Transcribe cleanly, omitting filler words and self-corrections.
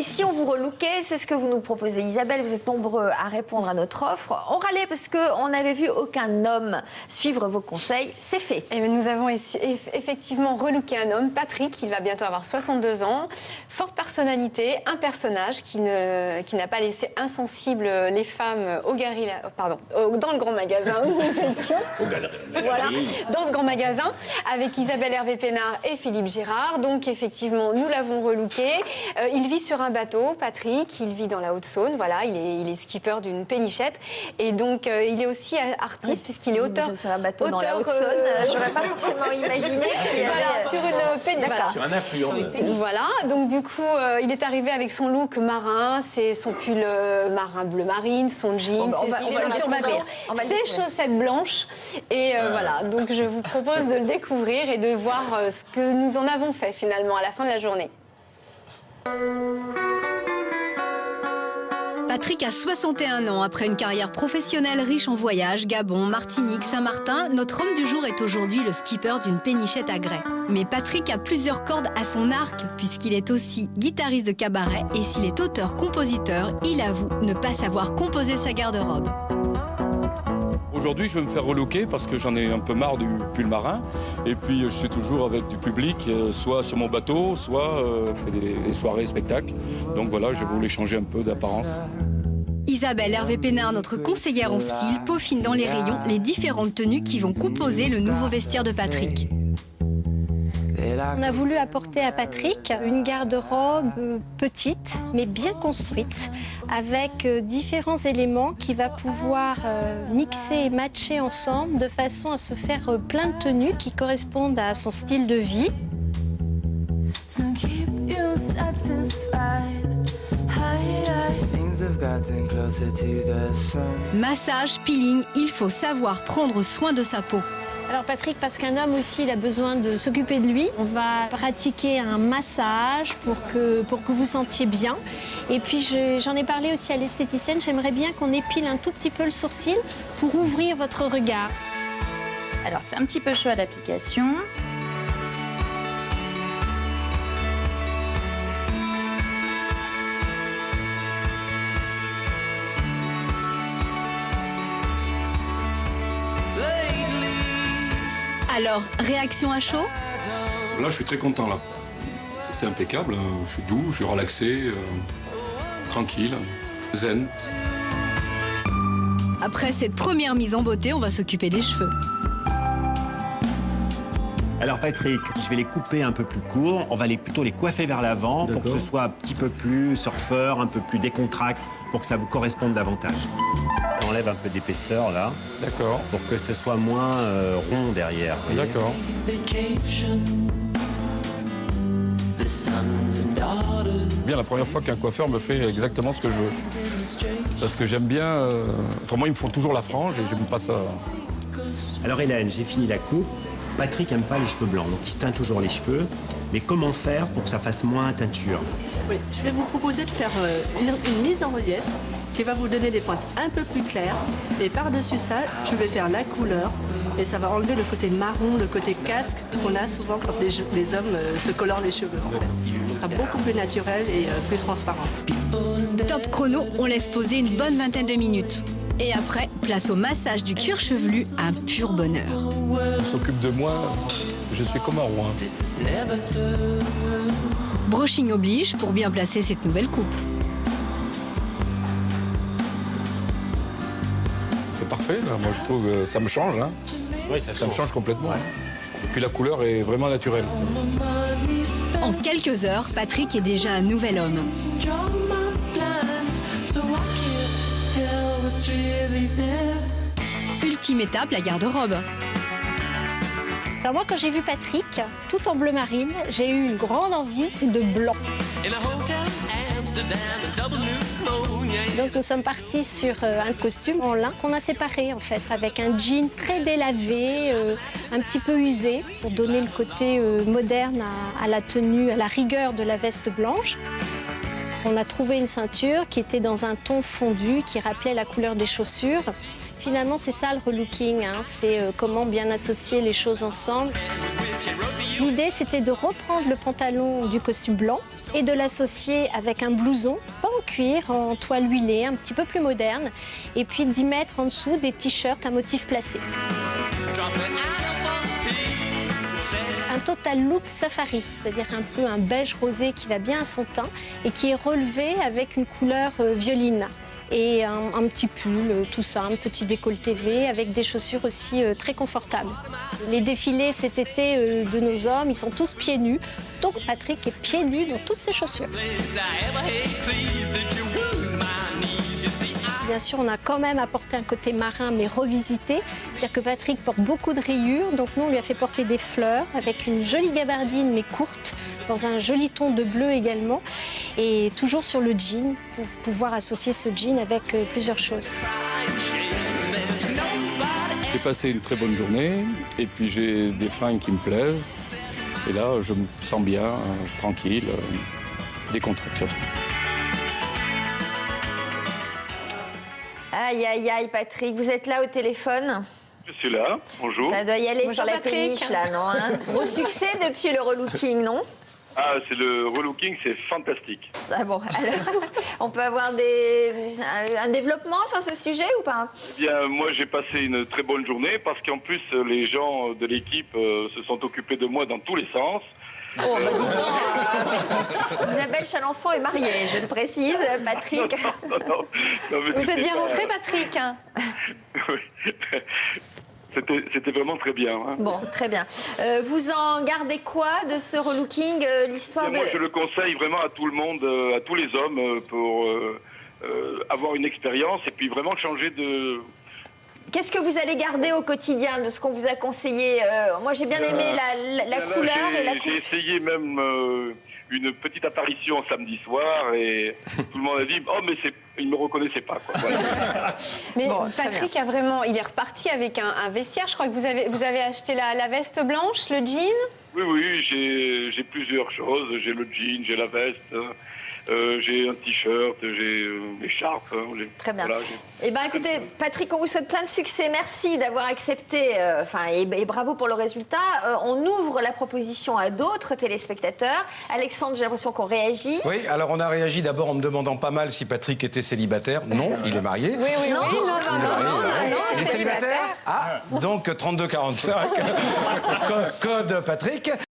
Et si on vous relookait, c'est ce que vous nous proposez. Isabelle, vous êtes nombreux à répondre à notre offre. On râlait parce qu'on n'avait vu aucun homme suivre vos conseils. C'est fait. Et nous avons effectivement relooké un homme, Patrick. Il va bientôt avoir 62 ans. Forte personnalité, un personnage qui n'a pas laissé insensibles les femmes dans le grand magasin où nous étions. Voilà, dans ce grand magasin, avec Isabelle Hervé Pénard et Philippe Girard. Donc effectivement, nous l'avons relooké. Il vit sur un bateau, Patrick. Il vit dans la Haute-Saône. Voilà, il est skipper d'une pénichette. Et donc, il est aussi artiste, puisqu'il est auteur. Sur un bateau dans la Haute-Saône, je n'aurais pas forcément imaginé. Voilà, sur une pénichette. Sur un affluent. Voilà, donc du coup, il est arrivé avec son look marin, c'est son pull marin bleu marine, son jean, ses chaussettes blanches. Et voilà, donc je vous propose de le découvrir et de voir ce que nous en avons fait finalement à la fin de la journée. Patrick a 61 ans. Après une carrière professionnelle riche en voyages, Gabon, Martinique, Saint-Martin, notre homme du jour est aujourd'hui le skipper d'une pénichette à grès. Mais Patrick a plusieurs cordes à son arc, puisqu'il est aussi guitariste de cabaret et s'il est auteur-compositeur, il avoue ne pas savoir composer sa garde-robe. Aujourd'hui, je vais me faire relooker parce que j'en ai un peu marre du pull marin. Et puis, je suis toujours avec du public, soit sur mon bateau, soit je fais des soirées, spectacles. Donc voilà, je voulais changer un peu d'apparence. Isabelle Hervé Pénard, notre conseillère en style, peaufine dans les rayons les différentes tenues qui vont composer le nouveau vestiaire de Patrick. On a voulu apporter à Patrick une garde-robe petite, mais bien construite, avec différents éléments qu'il va pouvoir mixer et matcher ensemble de façon à se faire plein de tenues qui correspondent à son style de vie. Massage, peeling, il faut savoir prendre soin de sa peau. Alors Patrick, parce qu'un homme aussi, il a besoin de s'occuper de lui. On va pratiquer un massage pour que vous sentiez bien. Et puis j'en ai parlé aussi à l'esthéticienne, j'aimerais bien qu'on épile un tout petit peu le sourcil pour ouvrir votre regard. Alors c'est un petit peu chaud à l'application. Alors, réaction à chaud? Là, je suis très content, là. C'est impeccable, je suis doux, je suis relaxé, tranquille, zen. Après cette première mise en beauté, on va s'occuper des cheveux. Alors Patrick, je vais les couper un peu plus courts. On va plutôt les coiffer vers l'avant pour que ce soit un petit peu plus surfeur, un peu plus décontracté, pour que ça vous corresponde davantage. J'enlève un peu d'épaisseur là. D'accord. Pour que ce soit moins rond derrière. D'accord. Bien la première fois qu'un coiffeur me fait exactement ce que je veux. Parce que j'aime bien... autrement, ils me font toujours la frange et j'aime pas ça. Alors Hélène, j'ai fini la coupe. Patrick n'aime pas les cheveux blancs, donc il se teint toujours les cheveux. Mais comment faire pour que ça fasse moins teinture? Oui, je vais vous proposer de faire une mise en relief qui va vous donner des pointes un peu plus claires. Et par-dessus ça, je vais faire la couleur. Et ça va enlever le côté marron, le côté casque qu'on a souvent quand les hommes se colorent les cheveux. En fait. Ce sera beaucoup plus naturel et plus transparent. Top chrono, on laisse poser une bonne vingtaine de minutes. Et après, place au massage du cuir chevelu, un pur bonheur. On s'occupe de moi, je suis comme un roi. Brushing oblige pour bien placer cette nouvelle coupe. C'est parfait, là. Moi je trouve que ça me change. Hein. Oui, ça me change complètement. Ouais. Et puis la couleur est vraiment naturelle. En quelques heures, Patrick est déjà un nouvel homme. Ultime étape, la garde-robe. Alors moi, quand j'ai vu Patrick, tout en bleu marine, j'ai eu une grande envie, c'est de blanc. Donc nous sommes partis sur un costume en lin qu'on a séparé en fait, avec un jean très délavé, un petit peu usé, pour donner le côté moderne à la tenue, à la rigueur de la veste blanche. On a trouvé une ceinture qui était dans un ton fondu, qui rappelait la couleur des chaussures. Finalement, c'est ça le relooking, hein. C'est comment bien associer les choses ensemble. L'idée, c'était de reprendre le pantalon du costume blanc et de l'associer avec un blouson, pas en cuir, en toile huilée, un petit peu plus moderne, et puis d'y mettre en dessous des t-shirts à motifs placés. Un total look safari, c'est-à-dire un peu un beige rosé qui va bien à son teint et qui est relevé avec une couleur violine. Et un petit pull, tout simple, petit décolleté V, avec des chaussures aussi très confortables. Les défilés cet été de nos hommes, ils sont tous pieds nus. Donc Patrick est pieds nus dans toutes ses chaussures. Bien sûr, on a quand même apporté un côté marin, mais revisité. C'est-à-dire que Patrick porte beaucoup de rayures, donc nous, on lui a fait porter des fleurs avec une jolie gabardine, mais courte, dans un joli ton de bleu également, et toujours sur le jean, pour pouvoir associer ce jean avec plusieurs choses. J'ai passé une très bonne journée, et puis j'ai des fringues qui me plaisent. Et là, je me sens bien, tranquille, décontracté. Aïe, aïe, aïe, Patrick, vous êtes là au téléphone? Je suis là, bonjour. Ça doit y aller. Bonjour, sur la Patrick. péniche, là, non hein? Gros succès depuis le relooking, non? Ah, c'est le relooking, c'est fantastique. Ah bon, alors, on peut avoir un développement sur ce sujet ou pas? Eh bien, moi, j'ai passé une très bonne journée parce qu'en plus, les gens de l'équipe se sont occupés de moi dans tous les sens. Oh, bah dis donc, Isabelle Chalençon est mariée, je le précise, Patrick. Non, mais Vous êtes bien c'était rentré, Patrick? Oui. C'était vraiment très bien. Hein. Bon, très bien. Vous en gardez quoi de ce relooking, l'histoire de... Moi, je le conseille vraiment à tout le monde, à tous les hommes, pour avoir une expérience et puis vraiment changer de... Qu'est-ce que vous allez garder au quotidien de ce qu'on vous a conseillé? Moi, j'ai bien aimé la couleur et la J'ai essayé même une petite apparition samedi soir et tout le monde a dit « Oh, mais il ne me reconnaissait pas. » Voilà. Mais Bon, Patrick a vraiment, il est reparti avec un vestiaire. Je crois que vous avez acheté la veste blanche, le jean. Oui, j'ai plusieurs choses. J'ai le jean, j'ai la veste, j'ai un t-shirt, j'ai l'écharpe. Très bien. Voilà, eh bien, écoutez, Patrick, on vous souhaite plein de succès. Merci d'avoir accepté, et bravo pour le résultat. On ouvre la proposition à d'autres téléspectateurs. Alexandre, j'ai l'impression qu'on réagit. Oui, alors on a réagi d'abord en me demandant pas mal si Patrick était célibataire. Non, il est marié. Oui, Non, Il est célibataire. Ah, donc 32-45, code Patrick.